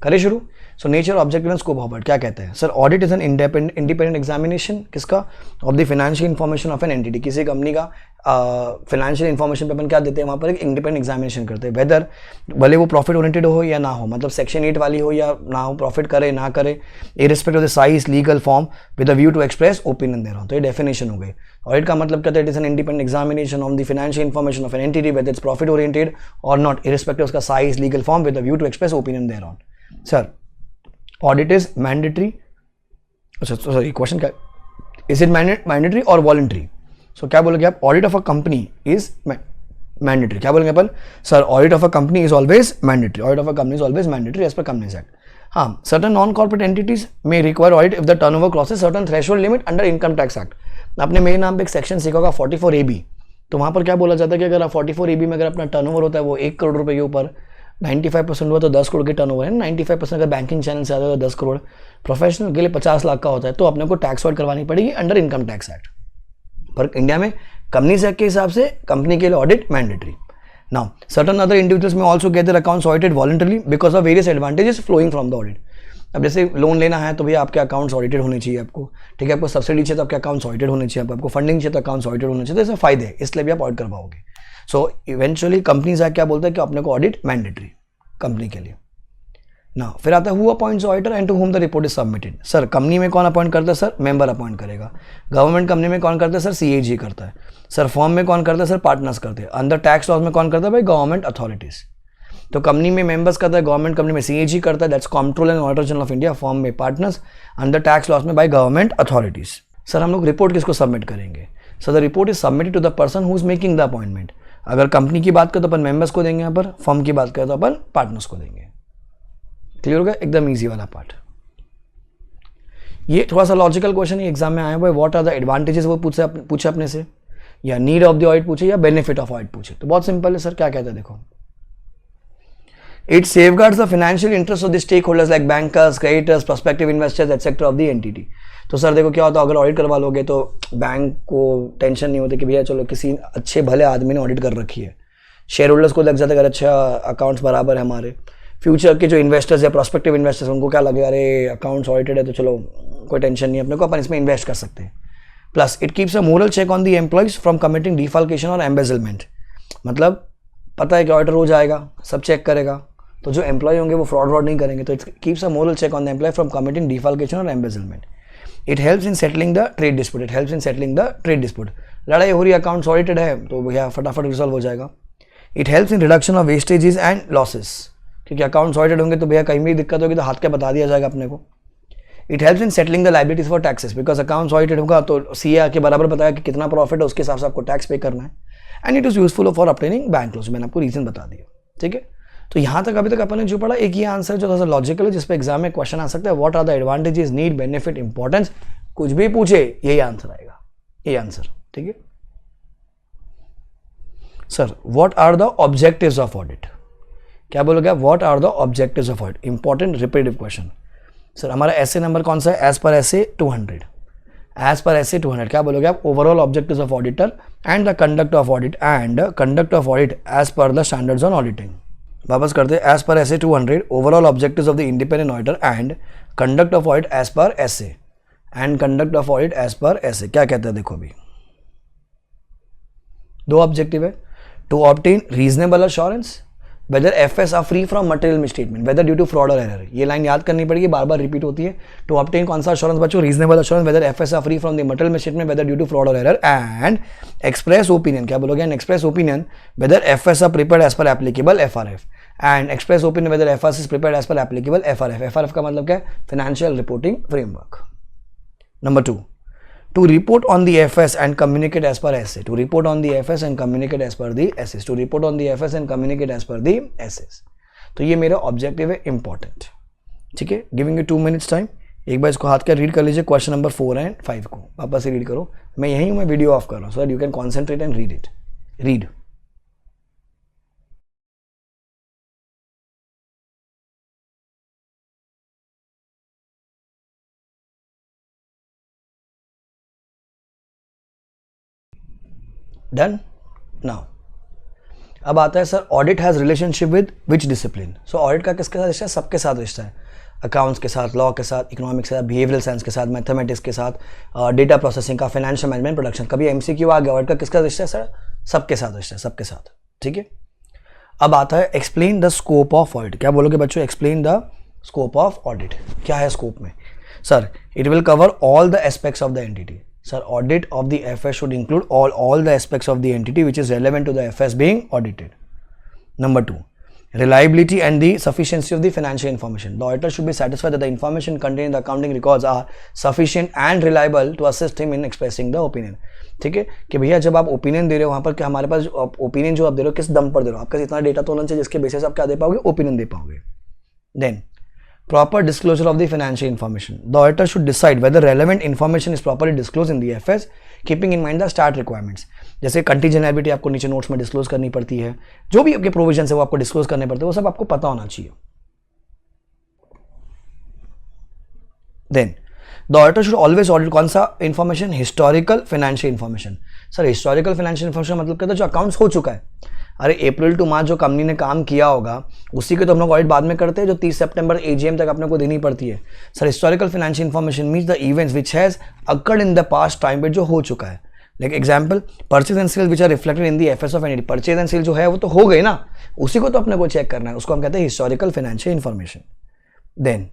करे शुरू। So nature, objective and scope of audit क्या कहते हैं sir? Audit is an independent examination किसका? Of the financial information of an entity, किसी कंपनी का फाइनेंशियल इन्फॉर्मेशन पे अपन क्या देते हैं वहाँ पर, एक इंडिपेंडेंट एग्जामिनेशन करते हैं, वेदर भले वो प्रॉफिट ओरिएंटेड हो या ना हो, मतलब सेक्शन 8 वाली हो या ना हो, प्रॉफिट करे ना करे, irrespective of the size, legal form, with a view to express opinion दे रहा हूँ। तो ये डेफिनेशन हो गई। ऑडिट का मतलब कहते हैं it is an independent examination on the financial information of an entity whether it's profit oriented और नॉट, इररिस्पेक्टिव उसका size, legal form, with a view to express opinion दे रहा हूँ। सर ऑडिट इज मैंडेटरी, अच्छा sorry question क्या, is it mandatory और voluntary? So क्या बोलोगे आप? Audit of a company is mandatory. क्या बोलेंगे अपन? Sir audit of a company is always mandatory, audit of a company is always mandatory as per companies act. हाँ, certain non corporate entities में require audit if the turnover crosses certain threshold limit under income tax act. आपने मेरे नाम पे एक section सीखा होगा 44AB, तो वहाँ पर क्या बोला जाता है कि अगर आप 44AB में अगर अपना टर्नओवर होता है वो 1 करोड़ रुपए के ऊपर, 95% हुआ तो 10 करोड़ के टर्नओवर है, 95% अगर बैंकिंग चैनल से आता है तो 10 करोड़, प्रोफेशनल के लिए 50 लाख का होता है, तो अपने को टैक्स ऑडिट करवानी पड़ेगी अंडर इनकम टैक्स एक्ट। पर इंडिया में कंपनीज एक्ट के हिसाब से कंपनी के लिए audit mandatory. Now certain other individuals may also get their accounts audited voluntarily because of various advantages flowing from the audit. अब जैसे लोन लेना है तो भैया आपके अकाउंट्स ऑडिटेड होने चाहिए आपको, ठीक है, आपको सब्सिडी चाहिए तो आपके अकाउंट्स ऑडिटेड होने चाहिए, आपको फंडिंग चाहिए तो अकाउंट्स ऑडिटेड होने चाहिए, तो इससे फायदे हैं, इसलिए भी आप ऑडिट करवाओगे। सो इवेंचुअली कंपनीज एक्ट क्या बोलता है कि अपने को ऑडिट मैंडेटरी कंपनी के लिए। ना फिर आता है who appoints auditor and to whom the report is submitted. Sir company में कौन अपॉइंट करता है? सर मेंबर अपॉइंट करेगा। गवर्नमेंट कंपनी में कौन करता है? सर सीएजी करता है। सर फर्म में कौन करता है? सर पार्टनर्स करते हैं। अंदर टैक्स लॉज में कौन करता है? भाई गवर्नमेंट अथॉरिटीज। तो कंपनी में मेंबर्स करता है, गवर्नमेंट कंपनी में सीएजी करता है, that's controller and auditor general of India. Firm में पार्टनर्स, अंडर टैक्स लॉज में बाय गवर्नमेंट अथॉरिटीज। सर हम लोग रिपोर्ट किसको सबमिट करेंगे? Sir the report is submitted to the person who is making the appointment. अगर company की बात करें तो अपन मेंबर्स को देंगे, यहाँ पर फर्म की बात करें तो अपन पार्टनर्स को देंगे। क्लियर हो गया? एकदम ईजी वाला पार्ट। ये थोड़ा सा लॉजिकल क्वेश्चन है, एग्जाम में आया हुआ है। व्हाट आर द एडवांटेजेस वो पूछे अपने से, या नीड ऑफ द ऑडिट पूछे, या बेनिफिट ऑफ ऑडिट पूछे। तो बहुत सिंपल है सर, क्या कहता है देखो, it safeguards the financial interest of the stake holders like bankers, creditors, prospective investors etcetera of the entity. तो सर देखो क्या होता है, अगर ऑडिट करवा लोगे तो बैंक को टेंशन नहीं होती कि भैया चलो किसी अच्छे भले आदमी ने ऑडिट कर रखी है। शेयर होल्डर्स को लग जाता है अगर अच्छा अकाउंट्स बराबर है हमारे। फ्यूचर के जो इन्वेस्टर्स या प्रोस्पेक्टिव इन्वेस्टर्स उनको क्या लगे, अरे अकाउंट्स ऑडिटेड है तो चलो कोई टेंशन नहीं है अपने को, अपन इसमें इन्वेस्ट कर सकते हैं। Plus it keeps a moral check on the employees from committing defalcation और एम्बेजलमेंट। मतलब पता है कि ऑडिटर हो जाएगा, सब चेक करेगा, तो जो एम्प्लॉय होंगे वो फ्रॉड नहीं करेंगे। तो it keeps a moral check on the employee from committing defalcation और embezzlement. It helps in settling the trade dispute, it helps in settling the trade dispute. लड़ाई हो रही है, अकाउंट्स ऑडिटेड है तो भैया फटाफट रिजॉल्व हो जाएगा। It helps in reduction of vestiges and losses, क्योंकि अकाउंट्स ऑडिटेड होंगे तो भैया कहीं भी दिक्कत होगी तो हाथ के बता दिया जाएगा अपने को। It helps in settling the liabilities for taxes, because accounts audited होगा तो सीए आके बराबर बताया कि कितना प्रॉफिट है, उसके हिसाब से आपको टैक्स पे करना है। And it is useful for obtaining bank loans, मैंने आपको रीजन बता दिया, ठीक है। तो यहाँ तक अभी तक अपन ने जो पढ़ा, एक ये आंसर जो थोड़ा सा लॉजिकल है, जिस पे एग्जाम में क्वेश्चन आ सकता है, what are the advantages, need, benefit, importance, कुछ भी पूछे यही आंसर आएगा, ये आंसर, ठीक है। Sir what are the objectives of audit, क्या बोलोगे आप? What are the objectives of audit, important repetitive question. Sir हमारा ऐसे नंबर कौन सा है? As per SA 200, as per SA 200। क्या बोलोगे आप? Overall objectives of auditor and the conduct of audit and conduct of audit as per the standards on auditing. वापस करते हैं, as per SA 200, overall objectives of the independent auditor and conduct of audit as per SA, and conduct of audit as per SA. क्या कहते हैं देखो, अभी दो objective है, to obtain reasonable assurance whether FS are free from material misstatement whether due to fraud और error. ये line याद करनी पड़ेगी, बार बार रिपीट होती है। टू ऑब्टेन कौन सा अश्योरेंस बच्चों? Reasonable assurance whether FS are free from the material misstatement whether due to fraud और एरर, एंड एक्सप्रेस ओपिनियन। क्या बोलोगे? And express opinion whether FS are prepared as per applicable FRF, and express opinion whether FS is prepared as per applicable FRF. FRF का मतलब क्या है? Financial reporting framework. Number 2, to report on the FS and communicate as per SA, to report on the FS and communicate as per the SS, to report on the FS and communicate as per the SS। तो ये मेरा objective है, important, ठीक है। Giving you 2 minutes time, एक बार इसको हाथ का रीड कर लीजिए, क्वेश्चन नंबर 4 एंड 5 को वापस से रीड करो। मैं यहीं हूँ, मैं वीडियो ऑफ कर रहा हूँ, so that you can concentrate and read it. Read. Done? Now, अब आता है sir audit has relationship with which discipline. So audit का किसके साथ रिश्ता है? सबके साथ रिश्ता है। अकाउंट्स के साथ, लॉ के साथ, इकोनॉमिक्स के साथ, बिहेवियरल साइंस के साथ, मैथमेटिक्स के साथ, डेटा प्रोसेसिंग का, फाइनेंशियल मैनेजमेंट, प्रोडक्शन। कभी एमसीक्यू आ गया, ऑडिट का किसका रिश्ता है सर? सबके साथ रिश्ता है, सबके साथ। ठीक है, अब आता है explain the scope of audit. क्या बोलोगे बच्चों? Explain the scope of audit. क्या है स्कोप में? Sir it will cover all the aspects of the entity. Sir audit of the FS should include all the aspects of the entity which is relevant to the FS being audited. Number 2, reliability and the sufficiency of the financial information. The auditor should be satisfied that the information contained in the accounting records are sufficient and reliable to assist him in expressing the opinion. ठीक है कि भैया जब आप opinion दे रहे हो वहाँ पर कि हमारे पास ओपिनियन जो आप दे रहे हो किस दम पर दे रहे हो, आपका इतना डेटा तो होना चाहिए जिसके बेसिस आप क्या दे पाओगे? ओपिनियन दे पाओगे। Then proper disclosure of the financial information. The auditor should decide whether relevant information is properly disclosed in the FS, keeping in mind the start requirements. जैसे कंटीजेंट लायबिलिटी आपको नीचे नोट्स में disclose करनी पड़ती है, जो भी आपके प्रोविजन है वो आपको डिस्क्लोज करने पड़ते हैं, वो सब आपको पता होना चाहिए। Then the auditor should always audit कौन सा information? Historical financial information. Sir historical financial information मतलब कहते हैं जो अकाउंट्स हो चुका है। अरे अप्रैल टू मार्च जो कंपनी ने काम किया होगा उसी के तो हम लोग ऑडिट बाद में करते हैं, जो 30 सितंबर एजीएम तक अपने को देनी पड़ती है। Sir historical financial information means the events which has occurred in the past time पे जो हो चुका है। Like example purchase and sale which are reflected in the FS of entity. Purchase and sale जो है वो तो हो गए ना, उसी को तो अपने को चेक करना है, उसको हम कहते हैं हिस्टोरिकल फाइनेंशियल इंफॉर्मेशन। देन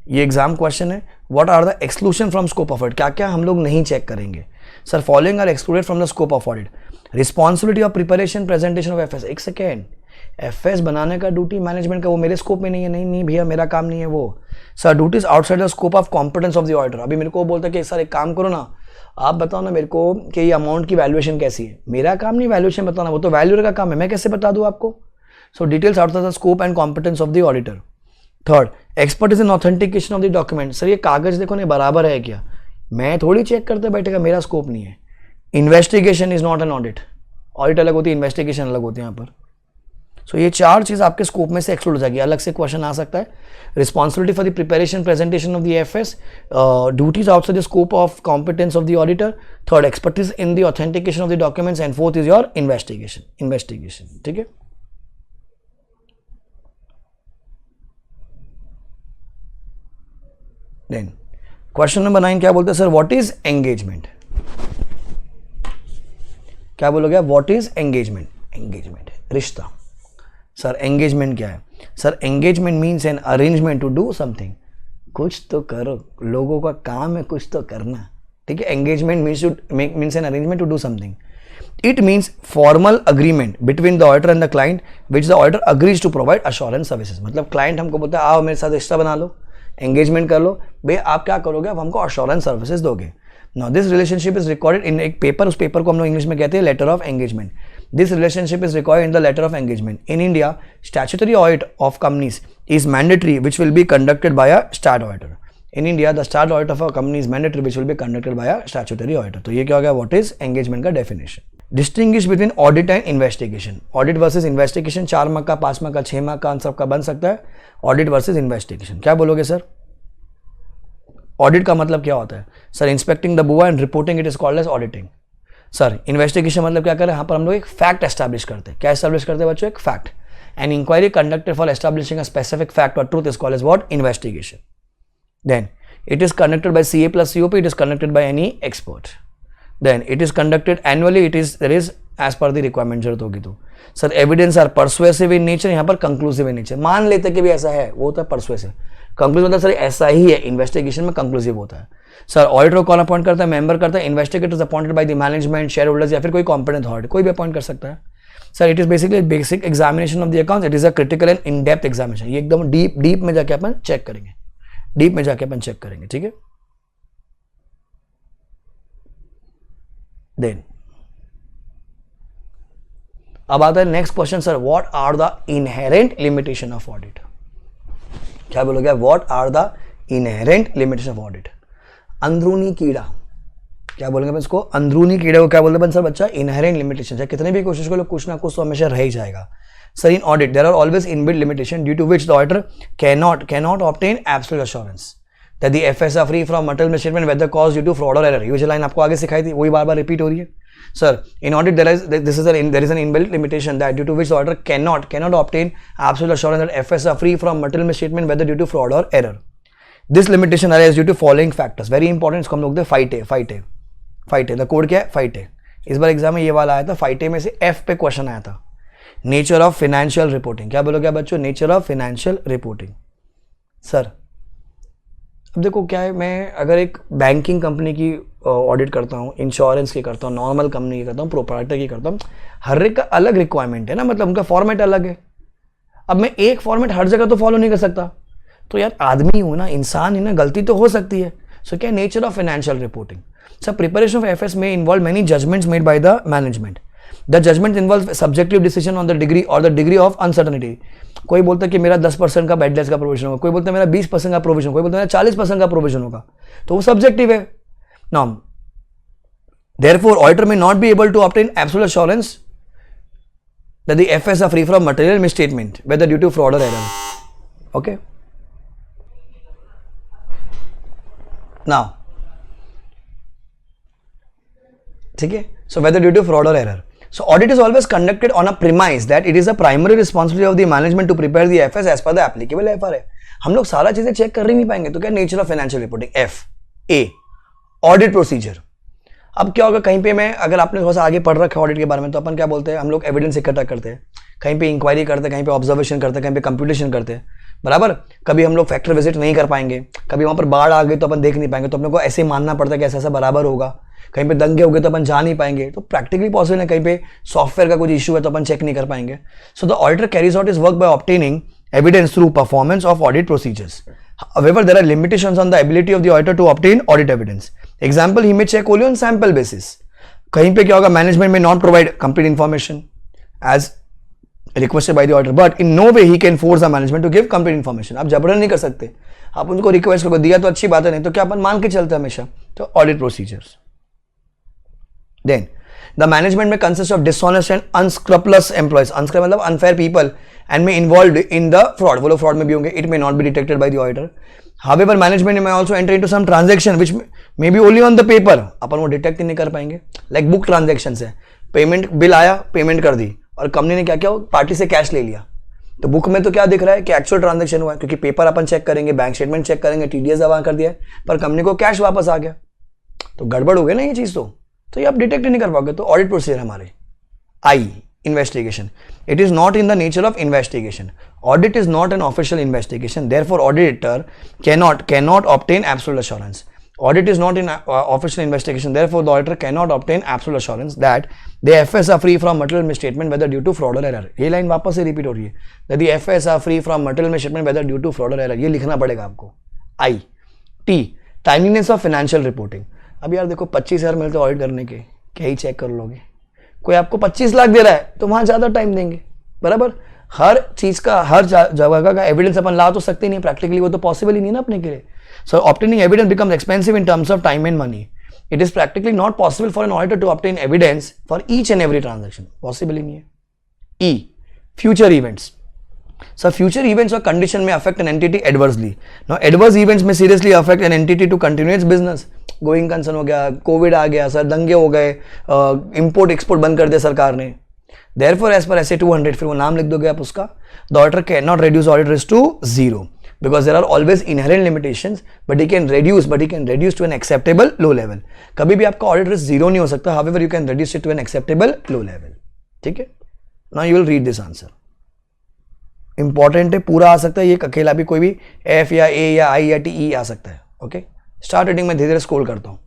ये एग्जाम क्वेश्चन है, what are the exclusion from scope of audit. क्या क्या हम लोग नहीं चेक करेंगे? Sir following are excluded from the scope of audit. Responsibility of preparation presentation of FS. एक सेकेंड, एफएस बनाने का ड्यूटी मैनेजमेंट का, वो मेरे स्कोप में नहीं है। नहीं भैया मेरा काम नहीं है वो। Sir duties outside the scope of competence of the auditor. अभी मेरे को बोलता है कि सर एक काम करो ना, आप बताओ ना मेरे को कि ये अमाउंट की वैल्यूएशन कैसी है। मेरा काम नहीं वैल्यूएशन बताना, वो तो वैल्यूअर का काम है, मैं कैसे बता दूं आपको? So details outside the scope and competence of the auditor. Third, expertise in authentication of the document. Sir ये कागज देखो नहीं बराबर है क्या? मैं थोड़ी चेक करते बैठेगा, मेरा स्कोप नहीं है। Investigation is not an audit. Audit अलग होती है, इन्वेस्टिगेशन अलग होती है यहाँ पर। सो ये चार चीज आपके स्कोप में से एक्सक्लूड हो जाएगी। अलग से क्वेश्चन आ सकता है। Responsibility for the preparation presentation of the FS, duties outside the scope of competence of the auditor. Third, expertise in the authentication of the documents and fourth is your investigation. ठीक है, then question number 9 क्या बोलते हैं sir? What is engagement. क्या बोलोगे? What is engagement? Engagement रिश्ता। Sir engagement क्या है? Sir engagement means an arrangement to do something. कुछ तो करो, लोगों का काम है कुछ तो करना। ठीक है, engagement means an arrangement to do something. It means formal agreement between the auditor and the client which the auditor agrees to provide assurance services. मतलब क्लाइंट हमको बोलता है आओ मेरे साथ रिश्ता बना लो, एंगेजमेंट कर लो, भाई आप क्या करोगे? आप हमको अश्योरेंस सर्विसेज दोगे। Now this relationship is recorded इन एक पेपर, उस पेपर को हम लोग इंग्लिश में कहते हैं letter of engagement. This relationship is recorded in the letter of engagement. In India statutory audit of companies is mandatory which will be conducted by a stat auditor. In India the stat audit of a company is mandatory which will be conducted by a statutory auditor. तो ये क्या हो गया? What is engagement का definition. Distinguish between audit and investigation. Audit versus investigation 4 mark का, 5 mark का, 6 mark का answer का बन सकता है। ऑडिट वर्सेज इन्वेस्टिगेशन क्या बोलोगे सर? ऑडिट का मतलब क्या होता है? सर इंस्पेक्टिंग द बुआ and reporting it is called as auditing. Sir investigation मतलब क्या करें? यहाँ पर हम लोग एक फैक्ट एस्टैब्लिश करते हैं। क्या एस्टैब्लिश करते हैं बच्चों? एक fact. An inquiry conducted for establishing a specific fact और truth is called as what? Investigation. Then it is conducted by CA plus COP, it is conducted by any expert. Then it is conducted annually, there is as per the requirement जरूरत होगी तो। Sir evidence are persuasive in nature, यहाँ पर conclusive in nature. मान लेते कि भी ऐसा है, वो होता है परसुएसिव। कंक्लूसिव मतलब सर ऐसा ही है, इन्वेस्टिगेशन में कंक्लूसिव होता है। सर ऑडिटर को कौन अपॉइंट करता है? मेंबर करता है। Investigators appointed by the management, share holders या फिर कोई कॉम्पिटेंट अथॉरिटी, कोई भी अपॉइंट कर सकता है। Sir it is basically basic examination of the accounts, it is a critical and in depth examination. ये एकदम डीप में जाके अपन चेक करेंगे, ठीक है। देन अब आता है next question sir, what are the inherent limitation of audit. क्या बोलोगे? What are the inherent limitation of audit. अंदरूनी कीड़ा, क्या बोलेंगे इसको? अंदरूनी कीड़े को क्या बोलते हैं सर बच्चा? Inherent limitation. चाहे कितने भी कोशिश करो, कुछ ना कुछ तो हमेशा रह ही जाएगा। Sir in audit there are always inbuilt limitation due to which the auditor cannot obtain absolute assurance that the FS are free from material misstatement whether caused due to fraud or error। ये जो line आपको आगे सिखाई थी वही बार बार repeat हो रही है। Sir, in audit there is an inbuilt limitation that due to which the auditor cannot obtain absolute assurance that FS are free from material misstatement whether due to fraud or error. This limitation arises due to following factors. Very important. इसको हम लोग fight है the code क्या है fight है. इस बार exam में ये वाला आया था फाइट है में से F पे क्वेश्चन आया था. Nature of financial reporting. क्या बोलो क्या बच्चों? Nature of financial reporting. Sir अब देखो क्या है, मैं अगर एक बैंकिंग कंपनी की ऑडिट करता हूँ, इंश्योरेंस की करता हूँ, नॉर्मल कंपनी की करता हूँ, प्रोप्राइटर की करता हूँ, हर एक का अलग रिक्वायरमेंट है ना, मतलब उनका फॉर्मेट अलग है. अब मैं एक फॉर्मेट हर जगह तो फॉलो नहीं कर सकता. तो यार आदमी हूँ ना, इंसान ही ना, गलती तो हो सकती है. सो क्या nature of financial reporting? Sir preparation of FS may involve many judgments made by the management. The judgment involve subjective decision on the degree और द डिग्री ऑफ अनसर्टनिटी. कोई बोलता है कि मेरा 10% का बैड डेट्स का provision होगा, कोई बोलता है मेरा 20% का प्रोविजन, कोई बोलता है मेरा 40% का प्रोविजन होगा. तो वो सब्जेक्टिव है. Now therefore auditor may not be able to obtain absolute assurance that the FS are free from material misstatement whether due to fraud or error. Okay, now ठीक है. So whether due to fraud or error. So audit is always conducted on a premise that it is a primary responsibility of the management to prepare the FS as per the applicable FRA. हम लोग सारा चीजें check कर ही नहीं पाएंगे. तो क्या nature of financial reporting F A audit procedure. अब क्या होगा, कहीं पे मैं, अगर आपने थोड़ा सा आगे पढ़ रखा है ऑडिट के बारे में, तो अपन क्या बोलते हैं, हम लोग एविडेंस इकट्ठा करते हैं, कहीं पे इंक्वायरी करते हैं, कहीं पे ऑब्जर्वेशन करते हैं, कहीं पे कंप्यूटेशन करते हैं, बराबर. कभी हम लोग फैक्टर विजिट नहीं कर पाएंगे, कभी वहां पर बाढ़ आ गई तो अपन देख नहीं पाएंगे, तो अपने को ऐसे मानना पड़ता है कि ऐसा ऐसा बराबर होगा. कहीं पे दंगे हो गए तो अपन जा नहीं पाएंगे, तो प्रैक्टिकली पॉसिबल है. कहीं पे सॉफ्टवेयर का कुछ इशू है तो अपन चेक नहीं कर पाएंगे. So the auditor carries out is work by obtaining evidence through performance of audit procedures. However, there are limitations on the ability of the auditor to obtain audit evidence. Example, he may check only on sample basis. कहीं पे क्या होगा, management में not provide complete information as requested by the auditor, but in no way he can force the management to give complete information. आप जबरन नहीं कर सकते, आप उनको रिक्वेस्ट करो, दिया तो अच्छी बात है, नहीं तो क्या अपन मान के चलते हमेशा. तो audit procedures. Then the management may consist of dishonest and unscrupulous employees. Unscrup मतलब unfair people and may involve in the fraud. वो लोग फ्रॉड में भी होंगे. It may not be detected by the auditor. However, management may also enter into some transaction which may be only on the paper. अपन वो detect नहीं कर पाएंगे. Like book transaction है, पेमेंट बिल आया, पेमेंट कर दी, और कंपनी ने क्या किया, पार्टी से कैश ले लिया. तो बुक में तो क्या दिख रहा है कि एक्चुअल ट्रांजेक्शन हुआ है, क्योंकि पेपर अपन चेक करेंगे, बैंक स्टेटमेंट चेक करेंगे, टीडीएस जमा कर दिया है, पर कंपनी को कैश वापस आ गया. तो गड़बड़ हो गया ना ये चीज. तो ये आप डिटेक्ट नहीं कर पाओगे. तो ऑडिट प्रोसीजर हमारे आई investigation. It is not in the nature of investigation. Audit is not an official investigation. Therefore, auditor cannot obtain absolute assurance. Audit is not in official investigation. Therefore, the auditor cannot obtain absolute assurance that the FS are free from material misstatement whether due to fraud or error. ये line वापस से repeat हो रही है. That the FS are free from material misstatement whether due to fraud or error. ये लिखना पड़ेगा आपको. I T timeliness of financial reporting. अब यार देखो 25,000 मिलते ऑडिट करने के, क्या ही चेक कर लोगे. कोई आपको 25 लाख दे रहा है तो वहां ज्यादा टाइम देंगे, बराबर. हर चीज का, हर जगह का एविडेंस अपन ला तो सकते नहीं, प्रैक्टिकली वो तो पॉसिबल ही नहीं ना अपने के लिए. So obtaining evidence becomes expensive in terms of time and money. It is practically not possible for an auditor to obtain evidence for each and every transaction. Possible ही नहीं है. E future events. So future events or condition may affect an entity adversely. Now adverse events may seriously affect an entity to continue its business. Going concern हो गया, Covid आ गया sir, दंगे हो गए, import export बंद कर दिया सरकार ने. Therefore as per SA 200, फिर वो नाम लिख दोगे आप उसका. The auditor cannot reduce audit risk to zero because there are always inherent limitations, but he can reduce to an acceptable low level. कभी भी आपका audit risk zero नहीं हो सकता. However, you can reduce it to an acceptable low level. ठीक है. Now you will read this answer. Important है, पूरा आ सकता है, ये अकेला भी कोई भी एफ या ए या आई या टी ई आ सकता है. ओके, स्टार्ट रीडिंग में धीरे धीरे स्क्रॉल करता हूं.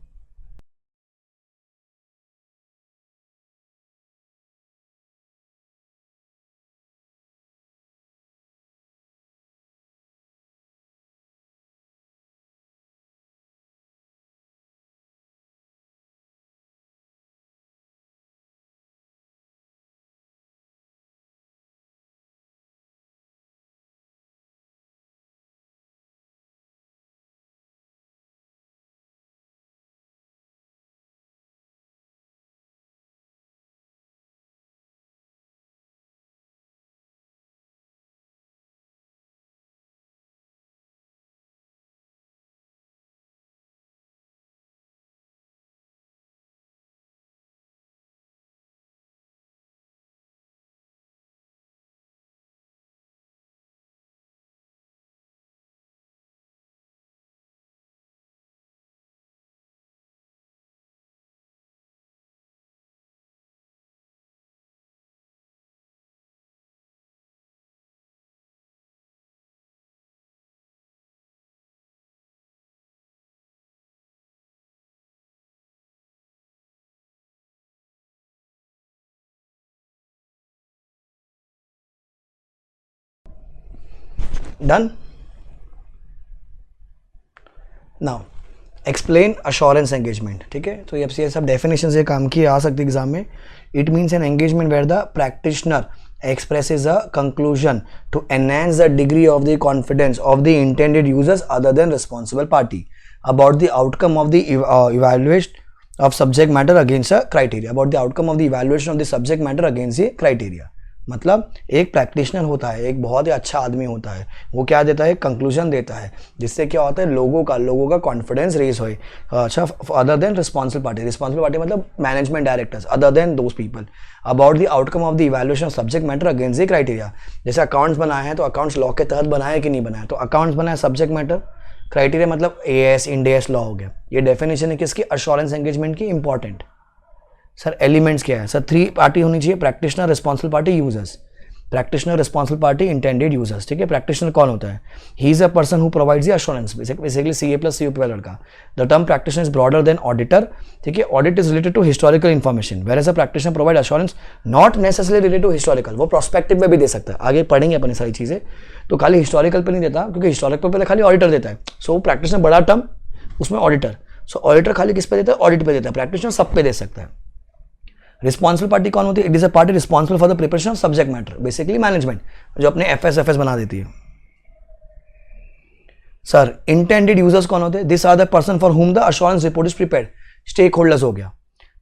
Done. Now explain assurance engagement. ठीक है, तो ये सब डेफिनेशन से काम की आ सकती है एग्जाम में. It means an engagement where the practitioner expresses a conclusion to enhance the degree of the confidence of the intended users other than responsible party about the outcome of the evaluation of subject matter against a criteria. About the outcome of the evaluation of the subject matter against the criteria. मतलब एक practitioner होता है, एक बहुत ही अच्छा आदमी होता है, वो क्या देता है, कंक्लूजन देता है, जिससे क्या होता है, लोगों का कॉन्फिडेंस रेज होए. अच्छा, अदर देन रिस्पॉन्सिबल पार्टी मतलब management directors, other than those people, about the outcome of the evaluation of subject matter against the criteria. जैसे अकाउंट्स बनाए हैं तो अकाउंट्स लॉ के तहत बनाए कि नहीं बनाए, तो अकाउंट्स बनाए सब्जेक्ट मैटर, क्राइटेरिया मतलब AS इंड AS लॉ हो गया. ये डेफिनेशन है किसकी, अश्योरेंस एंगेजमेंट की. इंपॉर्टेंट सर एलिमेंट्स क्या है सर, 3 पार्टी होनी चाहिए, practitioner, responsible party, users. Practitioner, responsible party, intended users. ठीक है, प्रैक्टिशनर कौन होता है, he is a person who provides the assurance, basically CA+COP वाला लड़का. The term practitioner is broader then auditor. ठीक है, audit is related to historical information, where as a practitioner provide assurance not necessarily related to historical. वो prospective में भी दे सकता है, आगे पढ़ेंगे अपनी सारी चीजें. तो खाली हिस्टोरिकल पे नहीं देता, क्योंकि हिस्टोरिकल पे खाली ऑडिटर देता है. सो प्रैक्टिशनर बड़ा टर्म, उसमें ऑडिटर. सो ऑडिटर खाली किस पे देता है, ऑडिट पे देता है. प्रैक्टिशनर सब पे दे सकता है. रिस्पॉन्सिबल पार्टी कौन होती है, it is a party responsible for the preparation of subject matter, basically management, जो अपने FS बना देती है. सर इंटेंडेड यूजर्स कौन होते हैं, this are the person for whom the assurance report is prepared. Stakeholders हो गया.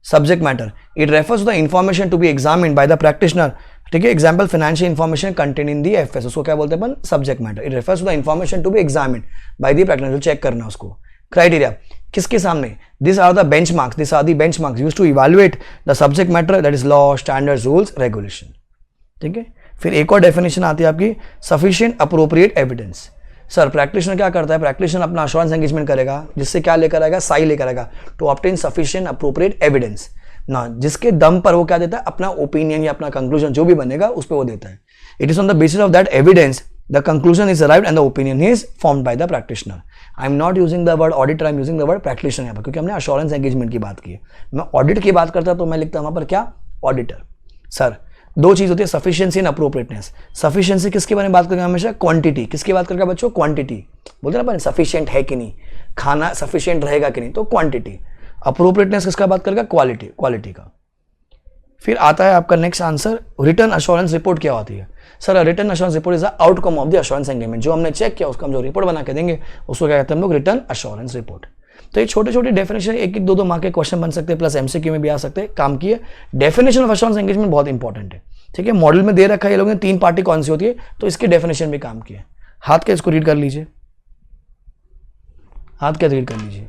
Subject matter, it refers to the information to be examined by the practitioner. ठीक है, example financial information contain in the FS, उसको क्या बोलते हैं अपन, subject matter. It refers to the information to be examined by the practitioner, check करना उसको. Criteria किसके सामने, this are the benchmarks used to evaluate the subject matter, that is law, standards, rules, regulation. ठीक है, फिर एक और definition आती है आपकी, sufficient appropriate evidence. Sir practitioner क्या करता है, प्रैक्टिशनर अपना अश्योरेंस एंगेजमेंट करेगा, जिससे क्या लेकर आएगा, साई लेकर आएगा, to obtain sufficient appropriate evidence ना, जिसके दम पर वो क्या देता है, अपना ओपिनियन या अपना कंक्लूजन जो भी बनेगा उस पर वो देता है. It is on the basis of that evidence the conclusion is arrived and the opinion is formed by the practitioner. I am not using the word auditor, I am using the word practitioner यहाँ पर, क्योंकि हमने assurance engagement की बात की है. मैं audit की बात करता तो मैं लिखता वहाँ पर क्या, auditor. सर 2 चीज होती है, sufficiency and appropriateness. Sufficiency किसके बारे में बात करेंगे हमेशा, quantity. किसकी बात करेगा बच्चों, quantity. बोलते ना sufficient है कि नहीं, खाना sufficient रहेगा कि नहीं, तो quantity. Appropriateness किसका बात करेगा, quality का. फिर आता है आपका next answer, return assurance report क्या होती है. Sir return assurance report is the outcome of the assurance engagement. जो हमने चेक किया उसका हम जो रिपोर्ट बना के देंगे उसको क्या कहते हैं हम लोग, रिटर्न अश्योरेंस रिपोर्ट. तो ये छोटे छोटे डेफिनेशन, 1-2 मार्क के क्वेश्चन बन सकते हैं, प्लस MCQ में भी आ सकते हैं. काम किए, डेफिनेशन ऑफ अश्योरेंस एंगेजमेंट बहुत इंपॉर्टेंट है. ठीक है, मॉडल में दे रखा है ये लोगों ने 3 पार्टी कौन सी होती है, तो इसके डेफिनेशन भी काम किए. हाथ के इसको रीड कर लीजिए, हाथ के रीड कर लीजिए.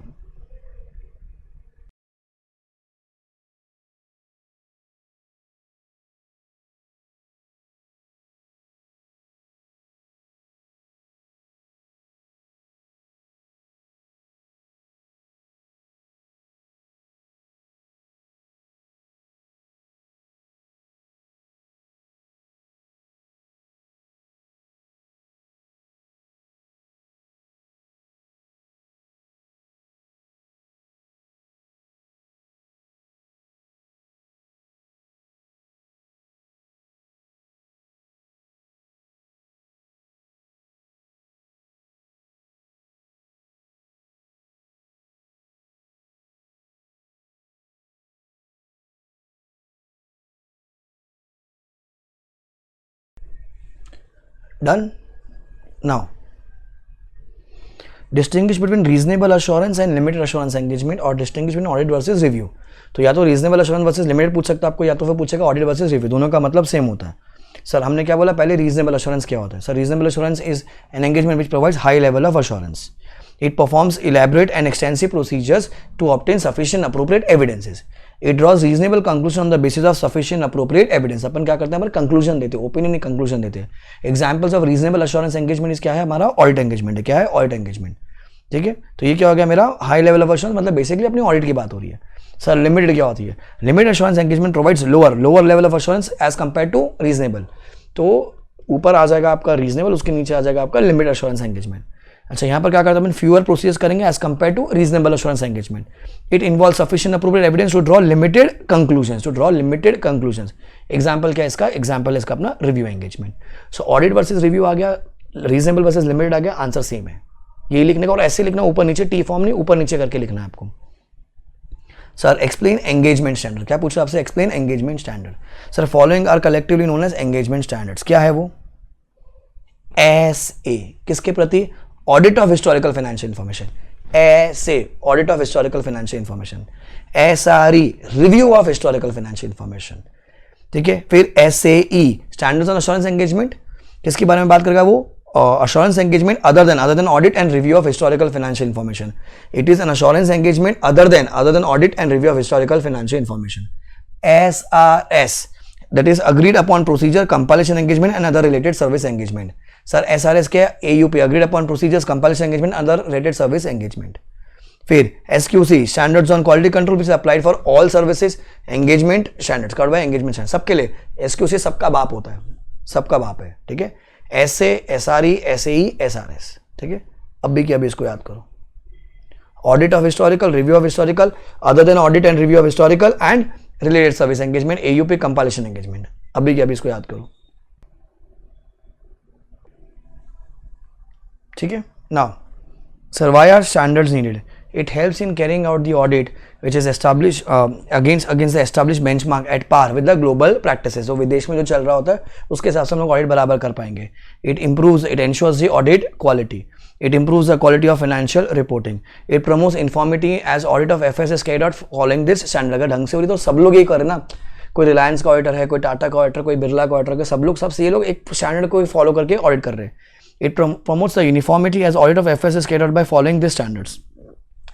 Done? Now, distinguish between reasonable assurance and limited assurance engagement, और distinguish between audit versus review. तो या तो reasonable assurance versus limited पूछ सकता है आपको, या तो फिर पूछेगा audit versus review. दोनों का मतलब सेम होता है. सर हमने क्या बोला पहले, reasonable assurance क्या होता है. Sir reasonable assurance is an engagement which provides high level of assurance. It performs elaborate and extensive procedures to obtain sufficient appropriate evidences. It draws reasonable conclusion on the basis of sufficient appropriate evidence. अपन क्या करते हैं, हमारे conclusion देते हैं, opinion नहीं conclusion देते हैं. Examples of reasonable assurance engagement इस क्या है, हमारा ऑडिट एंगेजमेंट है. क्या है, ऑडिट एंगेजमेंट. ठीक है, तो ये क्या हो गया मेरा, हाई लेवल ऑफ अश्योरेंस, मतलब बेसिकली अपनी ऑडिट की बात हो रही है. सर लिमिटेड क्या होती है, limited assurance engagement provides lower level of assurance as compare to reasonable. तो ऊपर आ जाएगा आपका रीजनेबल, उसके नीचे आ जाएगा आपका लिमिटेड अश्योरेंस एंगेजमेंट. अच्छा, यहाँ पर क्या करते हैं, फ्यूअर प्रोसीजर्स करेंगे as compare to reasonable assurance engagement. It involve sufficient appropriate evidence to draw limited conclusions. Example क्या है इसका, एग्जाम्पल है इसका अपना review engagement. So audit versus review आ गया. रीजनेबल वर्सेस लिमिटेड आ गया, आंसर सेम है, यही लिखने का, और ऐसे लिखना, ऊपर नीचे, टी फॉर्म नहीं, ऊपर नीचे करके लिखना है आपको। सर एक्सप्लेन एंगेजमेंट स्टैंडर्ड, क्या पूछ रहा है आपसे, explain engagement standard. Sir following are collectively known as engagement standards, क्या है वो, SA, किसके प्रति, audit of historical financial information, SA audit of historical financial information, SRE review of historical financial information, ठीक है। फिर SAE standards on assurance engagement, किसके बारे में बात करेगा वो, assurance engagement other than audit and review of historical financial information. It is an assurance engagement other than audit and review of historical financial information. SRS, that is agreed upon procedure, compilation engagement and other related service engagement. Sir SRS क्या है, AUP agreed upon procedures, compilation engagement and other related service engagement. फिर SQC standards on quality control which is applied for all services, engagement standards, covered by engagement standards, सबके लिए SQC सबका बाप होता है, सबका बाप है, ठीक है। SA, SRE, SAE, SRS, ठीक है। अब भी क्या, भी इसको याद करो, audit of historical, review of historical, other than audit and review of historical and related service engagement, AUP compilation engagement. अब भी क्या, भी इसको याद करो, ठीक है। Now sir why are standards needed, it helps in carrying out the audit which is established against the established benchmark at par with the global practices. तो विदेश में जो चल रहा होता है उसके हिसाब से हम लोग ऑडिट बराबर कर पाएंगे। It improves, it ensures the audit quality. It improves the quality of financial reporting. It promotes uniformity as audit of FS is carried out following this standard. अगर ढंग से हो रही तो सब लोग यही करें ना, कोई रिलायंस का ऑडिटर है, कोई टाटा का ऑडिटर, कोई बिरला का ऑडिटर, सब लोग ये लोग एक स्टैंडर्ड को फॉलो करके ऑडिट कर रहे हैं। It promotes the uniformity as audit of FS is carried out by following these standards.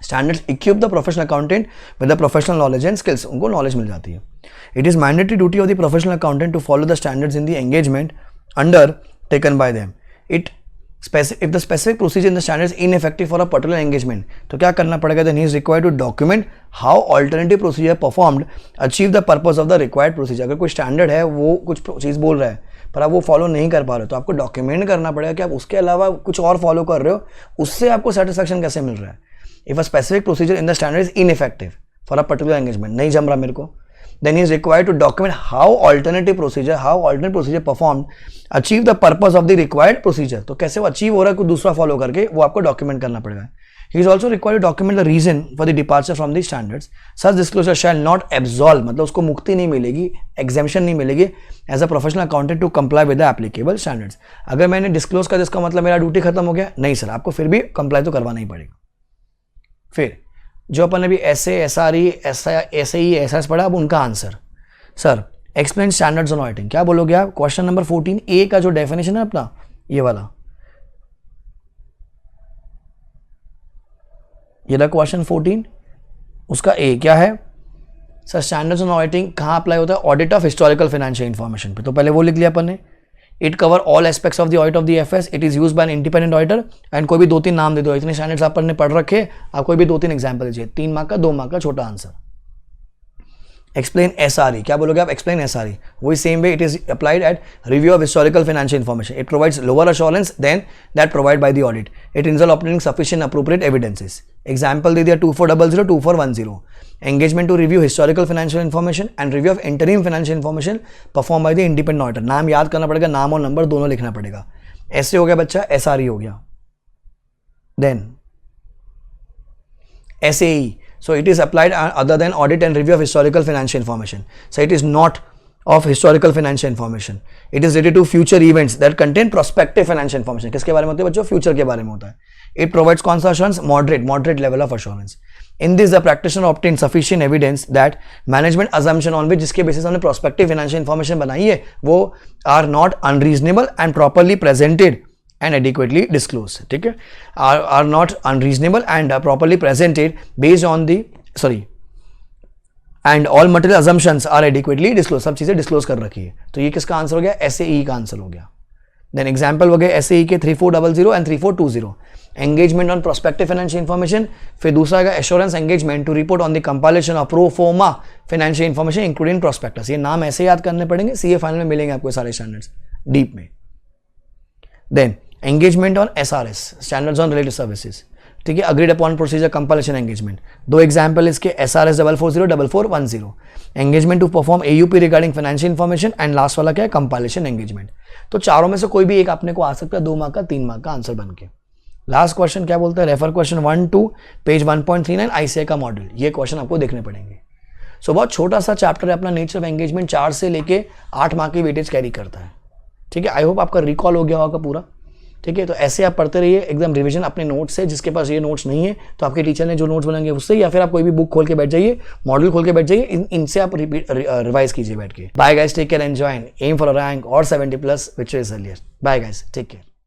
Standards equip the professional accountant with the professional knowledge and skills, उनको knowledge मिल जाती है। It is mandatory duty of the professional accountant to follow the standards in the engagement undertaken by them. If the specific procedure in the standard is ineffective for a particular engagement, तो क्या करना पड़ेगा, then he is required to document how alternative procedure performed achieve the purpose of the required procedure. अगर कोई standard है, वो कुछ चीज़ बोल रहा है पर आप वो फॉलो नहीं कर पा रहे हो, तो आपको डॉक्यूमेंट करना पड़ेगा कि आप उसके अलावा कुछ और फॉलो कर रहे हो, उससे आपको सेटिस्फैक्शन कैसे मिल रहा है। If a specific procedure in the standard is ineffective for a particular engagement, नहीं जम रहा मेरे को, then he is required to document how alternate procedure performed achieve the purpose of the required procedure. तो कैसे वो अचीव हो रहा है कुछ दूसरा फॉलो करके, वो आपको डॉक्यूमेंट करना पड़ेगा। He is also required to document the reason for the departure from the standards. Such disclosure shall not absolve, मतलब उसको मुक्ति नहीं मिलेगी, exemption नहीं मिलेगी as a professional accountant to comply with the applicable standards. अगर मैंने डिस्क्लोज कर, इसका मतलब मेरा ड्यूटी खत्म हो गया, नहीं सर, आपको फिर भी कंप्लाई तो करवाना ही पड़ेगा। फिर जो अपन ने भी SA, SRE, SAE, SRS पढ़ा, अब उनका answer. Sir explain standards on auditing, क्या बोलोगे आप, क्वेश्चन नंबर 14A का जो डेफिनेशन है अपना, ये वाला, ये रहा क्वेश्चन 14, उसका A क्या है। सर स्टैंडर्ड्स ऑन ऑडिटिंग कहाँ अप्लाई होता है, audit of historical financial information पे, तो पहले वो लिख लिया अपन ने। It cover all aspects of the audit of the FS, it is used by an independent auditor and कोई भी 2-3 नाम दे दो, इतने स्टैंडर्ड्स अपन ने पढ़ रखे, आप कोई भी 2-3 एग्जांपल दीजिए, 3 मार्क का, 2 मार्क का छोटा आंसर। एक्सप्लेन SRE, क्या बोलोगे आप, एक्सप्लेन SRE, वही same way it is applied at review of historical financial information, it provides lower assurance than that provide by the audit, it इंसॉल्व obtaining sufficient appropriate evidences. Example दे दिया 2400, 2410, engagement to review historical financial information and review of interim financial information performed by the independent auditor। नाम याद करना पड़ेगा, नाम और number दोनों लिखना पड़ेगा। ऐसे हो गया बच्चा, SRE हो गया। Then SAE, so it is applied other than audit and review of historical financial information, so it is not of historical financial information, it is related to future events that contain prospective financial information। किसके बारे में होता है बच्चों, future के बारे में होता है। It provides कौन सा assurance, moderate level of assurance। In this the practitioner obtains sufficient evidence that management assumption on which, जिसके बेसिस हमने prospective financial information बनाई है, वो are not unreasonable and properly presented and adequately disclosed, ठीक है, are not unreasonable and properly presented based on the and all material assumptions are adequately disclosed, सब चीजें disclose कर रखी है। तो ये किसका आंसर हो गया, SAE का आंसर हो गया। देन एग्जाम्पल हो गए SAE के 3400 and 3420, engagement on prospective financial information. फिर दूसरा है assurance engagement to report on the compilation of pro forma financial information including prospectus. ये नाम ऐसे याद करने पड़ेंगे, CA फाइनल में मिलेंगे आपको सारे स्टैंडर्ड्स डीप में। Then engagement on SRS, standards on related services, ठीक है, agreed upon procedure, compilation, engagement. दो एग्जाम्पल इसके SRS 4404410, engagement to perform AUP regarding financial information, and last वाला क्या है, कंपाइलेशन एंगेजमेंट। तो चारों में से कोई भी एक अपने को आ सकता है 2 मार्क का, 3 मार्क का आंसर बन के। लास्ट क्वेश्चन क्या बोलता है, refer question 1 to page 1.39 ICAI का मॉडल, ये क्वेश्चन आपको देखने पड़ेंगे। सो बहुत छोटा सा चैप्टर है अपना नेचर ऑफ एंगेजमेंट, 4 से लेके 8 मार्क की वेटेज कैरी करता है। ठीक है, आई होप आपका रिकॉल हो गया होगा पूरा। ठीक है, तो ऐसे आप पढ़ते रहिए, एकदम रिवीजन अपने नोट्स से। जिसके पास ये नोट्स नहीं है तो आपके टीचर ने जो नोट्स बनाएंगे उससे, या फिर आप कोई भी बुक खोल के बैठ जाइए, मॉडल खोल के बैठ जाइए, इनसे आप रिवाइज कीजिए बैठ के। Bye guys, take care, enjoy, aim for a rank और 70+ which is earlier. Bye guys, take care.